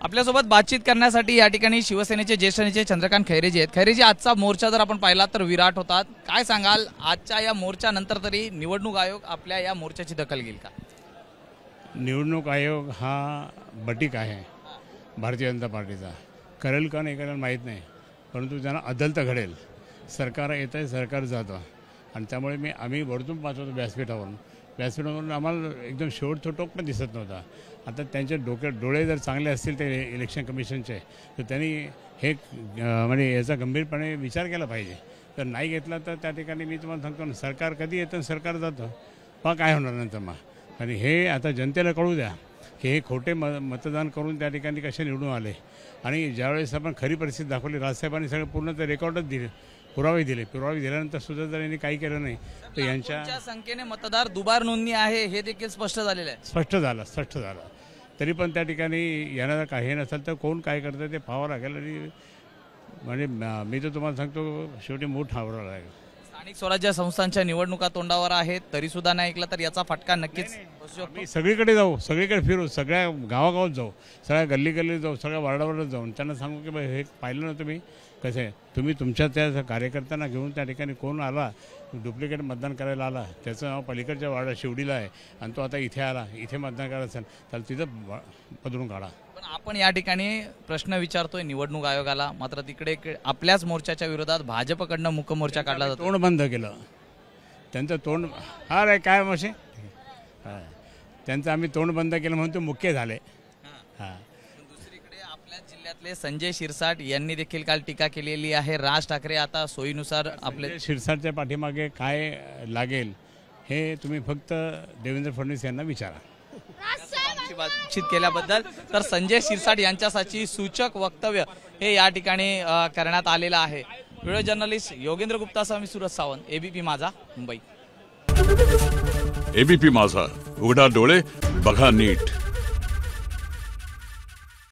आपल्यासोबत बातचीत करण्यासाठी या ठिकाणी शिवसेनेचे ज्येष्ठ नेते चंद्रकांत खैरेजी आहेत। खैरेजी, आजचा मोर्चा जर आपण पाहिला तर विराट होता, काय सांगाल आजच्या या मोर्चानंतर तरी निवडणूक आयोग आपल्या या मोर्चाची दखल घेईल का? निवडणूक आयोग हा बटीक आहे भारतीय जनता पार्टीचा, करेल का नाही करेल माहीत नाही, परंतु त्यांना अदल तर घडेल। सरकार येतं आहे, सरकार जातं, आणि त्यामुळे आम्ही वरतून पाहतो व्यासपीठावरून आम्हाला एकदम शेवटचा टोक पण दिसत नव्हता। आता त्यांचे डोळे जर चांगले असतील ते इलेक्शन कमिशनचे, तर त्यांनी हे म्हणजे याचा गंभीरपणे विचार केला पाहिजे। तर नाही घेतला तर त्या ठिकाणी मी तुम्हाला सांगतो ना, सरकार कधी येतं सरकार जातं, पहा काय होणार नंतर मग। आणि हे आता जनतेला कळू द्या की हे खोटे मतदान करून त्या ठिकाणी कसे निवडून आले, आणि ज्यावेळेस आपण खरी परिस्थिती दाखवली, राजसाहेबांनी सगळं पूर्ण ते रेकॉर्डच दिले, पुरावे दिल्यानंतर सुद्धा जर यांनी काही केलं नाही तर यांच्या संख्येने मतदार दुबार नोंदणी आहे हे देखील स्पष्ट झालेलं आहे। स्पष्ट झालं तरी पण त्या ठिकाणी यांना काही नसेल तर कोण काय करतं ते पाहावं लागेल। आणि म्हणजे मी तर तुम्हाला सांगतो शेवटी मूठ हावरावं लागेल। स्थानिक स्वराज्य संस्थांच्या निवडणुका तोंडावर आहेत तरी सुद्धा नाही ऐकलं तर याचा फटका नक्कीच मी सगळीकडे जाऊ, सगळीकडे फिरू, सगळ्या गावागावात जाऊ, सगळ्या गल्ली जाऊ, सगळ्या वार्डावर जाऊन त्यांना सांगू की हे पाहिलं ना तुम्ही कसं आहे, तुम्ही तुमच्या त्या कार्यकर्त्यांना घेऊन त्या ठिकाणी कोण आला डुप्लिकेट मतदान करायला आला, त्याचं नाव पलीकडच्या वार्डात शिवडीला आहे आणि तो आता इथे आला, इथे मतदान करायचं असेल तर तिथं पदरून काढा। पण आपण या ठिकाणी प्रश्न विचारतोय निवडणूक आयोगाला, मात्र तिकडे आपल्याच मोर्चाच्या विरोधात भाजपकडनं मुक मोर्चा काढला जातो। तोंड बंद केलं त्यांचं तोंड, हा रे काय मशी त्यांचं आम्ही तोंड बंद केलं म्हणून ते मुख्य झाले। हां, दुसरीकडे आपल्या जिल्ह्यातले संजय शिरसाट यांनी देखील काल टीका केलेली आहे। राज ठाकरे आता सोयीनुसार आपले शिरसाटच्या पाठीमागे काय लागेल हे तुम्ही फक्त देवेंद्र फडणवीस यांना विचारा। बातचीत केल्याबद्दल। तर संजय शिरसाट यांच्यासाठी सूचक वक्तव्य हे या ठिकाणी करण्यात आलेलं आहे। व्हिडिओ जर्नलिस्ट योगेंद्र गुप्तासह मी सूरज सावंत, एबीपी माझा, मुंबई। एबीपी माझा, उघडा डोळे बघा नीट।